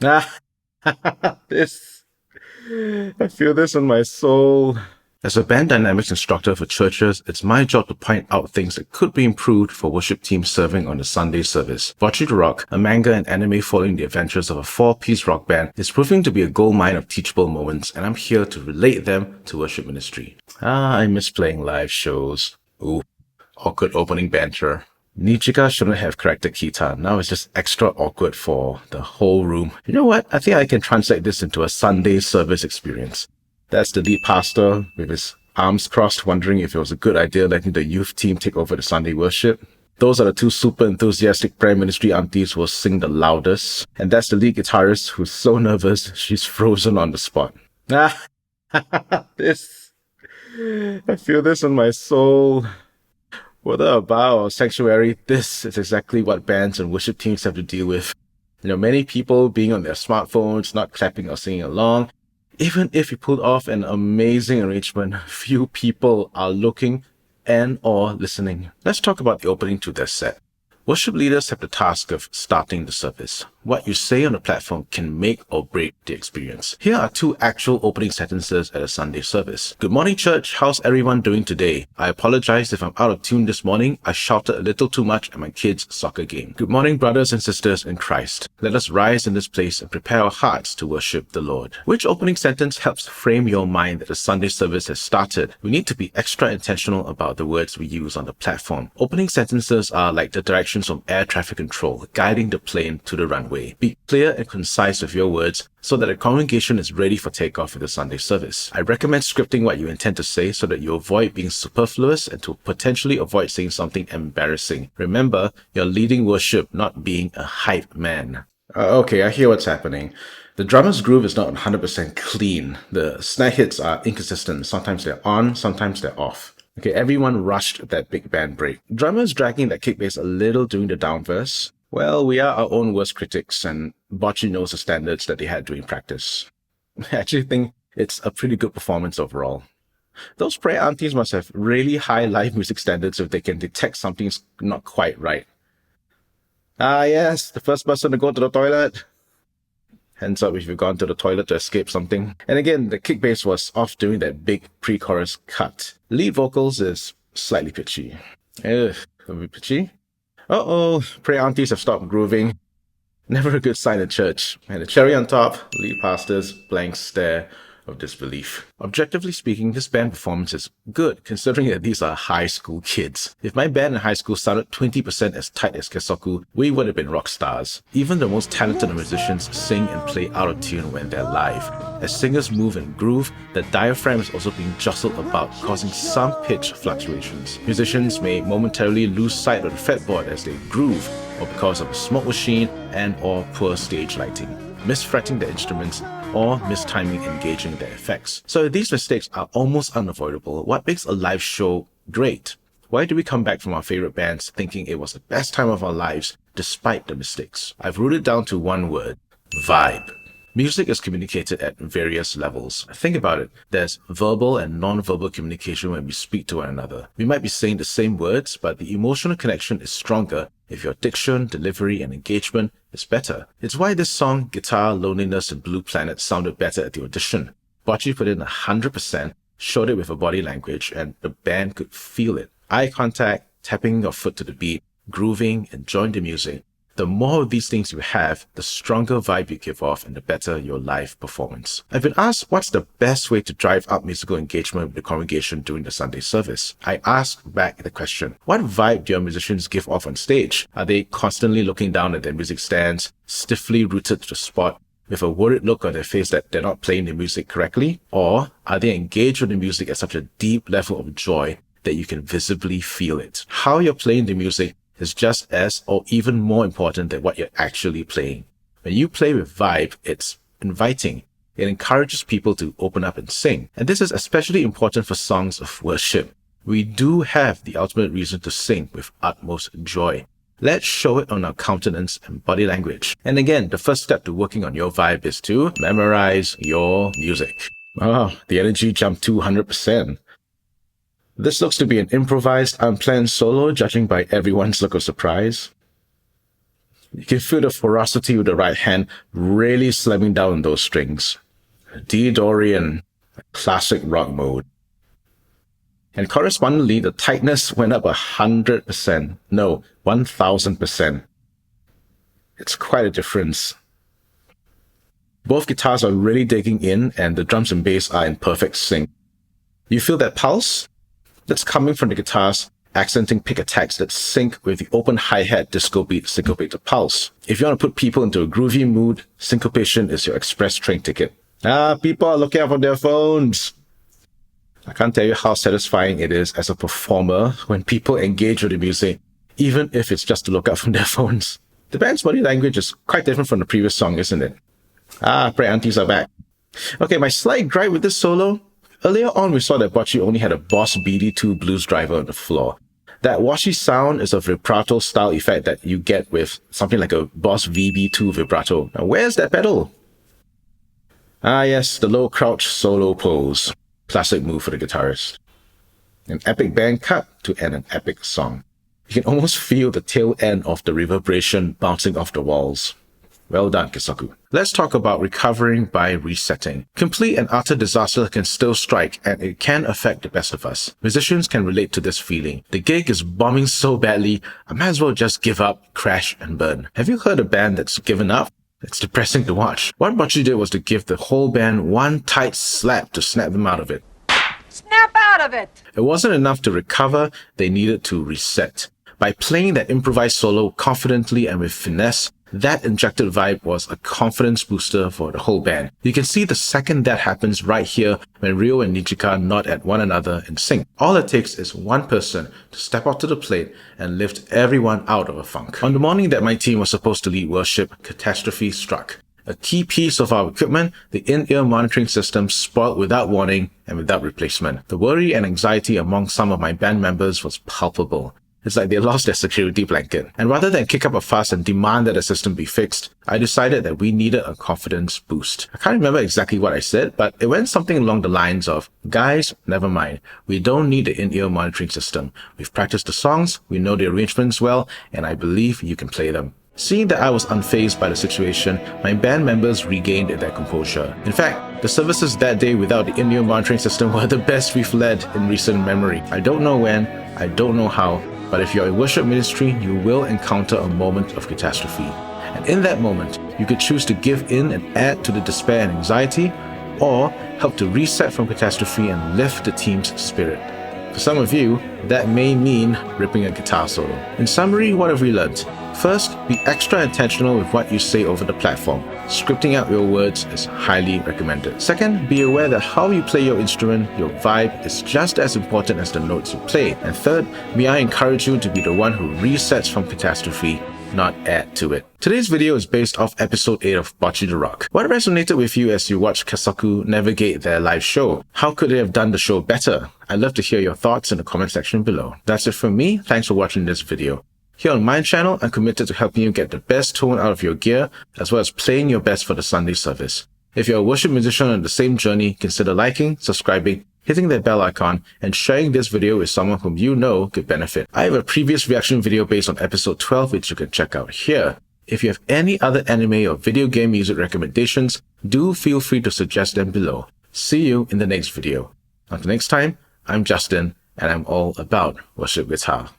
Ah, this. I feel this in my soul. As a band dynamics instructor for churches, it's my job to point out things that could be improved for worship teams serving on the Sunday service. Bocchi the Rock, a manga and anime following the adventures of a four-piece rock band, is proving to be a goldmine of teachable moments, and I'm here to relate them to worship ministry. I miss playing live shows. Ooh, awkward opening banter. Nichika shouldn't have corrected Kita. Now it's just extra awkward for the whole room. You know what? I think I can translate this into a Sunday service experience. That's the lead pastor with his arms crossed, wondering if it was a good idea letting the youth team take over the Sunday worship. Those are the two super enthusiastic prayer ministry aunties who will sing the loudest. And that's the lead guitarist who's so nervous she's frozen on the spot. Ah, this. I feel this in my soul. Whether a bar or sanctuary, this is exactly what bands and worship teams have to deal with. Many people being on their smartphones, not clapping or singing along. Even if you pulled off an amazing arrangement, few people are looking and or listening. Let's talk about the opening to their set. Worship leaders have the task of starting the service. What you say on the platform can make or break the experience. Here are two actual opening sentences at a Sunday service. Good morning, church. How's everyone doing today? I apologize if I'm out of tune this morning. I shouted a little too much at my kids' soccer game. Good morning, brothers and sisters in Christ. Let us rise in this place and prepare our hearts to worship the Lord. Which opening sentence helps frame your mind that the Sunday service has started? We need to be extra intentional about the words we use on the platform. Opening sentences are like the directions from air traffic control, guiding the plane to the runway. Be clear and concise with your words so that the congregation is ready for takeoff for the Sunday service. I recommend scripting what you intend to say so that you avoid being superfluous and to potentially avoid saying something embarrassing. Remember, you're leading worship, not being a hype man. Okay, I hear what's happening. The drummer's groove is not 100% clean. The snare hits are inconsistent. Sometimes they're on, sometimes they're off. Okay, everyone rushed that big band break. Drummer's dragging that kick bass a little during the down verse. Well, we are our own worst critics, and Bocchi knows the standards that they had during practice. I actually think it's a pretty good performance overall. Those prayer aunties must have really high live music standards if they can detect something's not quite right. Ah, yes, the first person to go to the toilet. Hands up if you've gone to the toilet to escape something. And again, the kick bass was off during that big pre-chorus cut. Lead vocals is slightly pitchy. Ugh, a bit pitchy. Uh-oh, prayer aunties have stopped grooving. Never a good sign in church. And the cherry on top, lead pastor's blank stare of disbelief. Objectively speaking, this band performance is good, considering that these are high school kids. If my band in high school sounded 20% as tight as Kesoku, we would have been rock stars. Even the most talented musicians sing and play out of tune when they're live. As singers move and groove, the diaphragm is also being jostled about, causing some pitch fluctuations. Musicians may momentarily lose sight of the fretboard as they groove, or because of a smoke machine and or poor stage lighting, misfretting their instruments, or mistiming engaging their effects. So these mistakes are almost unavoidable. What makes a live show great? Why do we come back from our favorite bands thinking it was the best time of our lives despite the mistakes? I've rooted it down to one word: vibe. Music is communicated at various levels. Think about it. There's verbal and non-verbal communication when we speak to one another. We might be saying the same words, but the emotional connection is stronger if your diction, delivery, and engagement is better. It's why this song, Guitar, Loneliness, and Blue Planet, sounded better at the audition. Bocchi put in 100%, showed it with her body language, and the band could feel it. Eye contact, tapping your foot to the beat, grooving, enjoying the music. The more of these things you have, the stronger vibe you give off and the better your live performance. I've been asked what's the best way to drive up musical engagement with the congregation during the Sunday service. I ask back the question, what vibe do your musicians give off on stage? Are they constantly looking down at their music stands, stiffly rooted to the spot, with a worried look on their face that they're not playing the music correctly? Or are they engaged with the music at such a deep level of joy that you can visibly feel it? How you're playing the music is just as or even more important than what you're actually playing. When you play with vibe, it's inviting. It encourages people to open up and sing. And this is especially important for songs of worship. We do have the ultimate reason to sing with utmost joy. Let's show it on our countenance and body language. And again, the first step to working on your vibe is to memorize your music. Oh, the energy jumped 200%. This looks to be an improvised, unplanned solo, judging by everyone's look of surprise. You can feel the ferocity with the right hand really slamming down on those strings. D Dorian, classic rock mode. And correspondingly, the tightness went up 100%. No, 1000%. It's quite a difference. Both guitars are really digging in, and the drums and bass are in perfect sync. You feel that pulse? That's coming from the guitars accenting pick attacks that sync with the open hi-hat disco beat syncopated pulse. If you want to put people into a groovy mood, syncopation is your express train ticket. People are looking up on their phones. I can't tell you how satisfying it is as a performer when people engage with the music, even if it's just to look up from their phones. The band's body language is quite different from the previous song, isn't it? Pray aunties are back. Okay, my slight gripe with this solo. Earlier on, we saw that Bocchi only had a Boss BD2 blues driver on the floor. That washy sound is a vibrato style effect that you get with something like a Boss VB2 vibrato. Now, where's that pedal? Yes, the low crouch solo pose. Classic move for the guitarist. An epic band cut to end an epic song. You can almost feel the tail end of the reverberation bouncing off the walls. Well done, Kayoko. Let's talk about recovering by resetting. Complete and utter disaster can still strike, and it can affect the best of us. Musicians can relate to this feeling. The gig is bombing so badly, I might as well just give up, crash, and burn. Have you heard a band that's given up? It's depressing to watch. What Bocchi did was to give the whole band one tight slap to snap them out of it. Snap out of it! It wasn't enough to recover, they needed to reset. By playing that improvised solo confidently and with finesse, that injected vibe was a confidence booster for the whole band. You can see the second that happens right here when Ryo and Nijika nod at one another in sync. All it takes is one person to step up to the plate and lift everyone out of a funk. On the morning that my team was supposed to lead worship, catastrophe struck. A key piece of our equipment, the in-ear monitoring system, spoiled without warning and without replacement. The worry and anxiety among some of my band members was palpable. It's like they lost their security blanket. And rather than kick up a fuss and demand that the system be fixed, I decided that we needed a confidence boost. I can't remember exactly what I said, but it went something along the lines of, guys, never mind. We don't need the in-ear monitoring system. We've practiced the songs, we know the arrangements well, and I believe you can play them. Seeing that I was unfazed by the situation, my band members regained their composure. In fact, the services that day without the in-ear monitoring system were the best we've led in recent memory. I don't know when, I don't know how, but if you're in worship ministry, you will encounter a moment of catastrophe. And in that moment, you could choose to give in and add to the despair and anxiety, or help to reset from catastrophe and lift the team's spirit. For some of you, that may mean ripping a guitar solo. In summary, what have we learned? First, be extra intentional with what you say over the platform. Scripting out your words is highly recommended. Second, be aware that how you play your instrument, your vibe, is just as important as the notes you play. And third, may I encourage you to be the one who resets from catastrophe, not add to it. Today's video is based off episode 8 of Bocchi the Rock. What resonated with you as you watched Kayoko navigate their live show? How could they have done the show better? I'd love to hear your thoughts in the comment section below. That's it from me. Thanks for watching this video. Here on my channel, I'm committed to helping you get the best tone out of your gear, as well as playing your best for the Sunday service. If you're a worship musician on the same journey, consider liking, subscribing, hitting that bell icon, and sharing this video with someone whom you know could benefit. I have a previous reaction video based on episode 12 which you can check out here. If you have any other anime or video game music recommendations, do feel free to suggest them below. See you in the next video. Until next time, I'm Justin, and I'm all about worship guitar.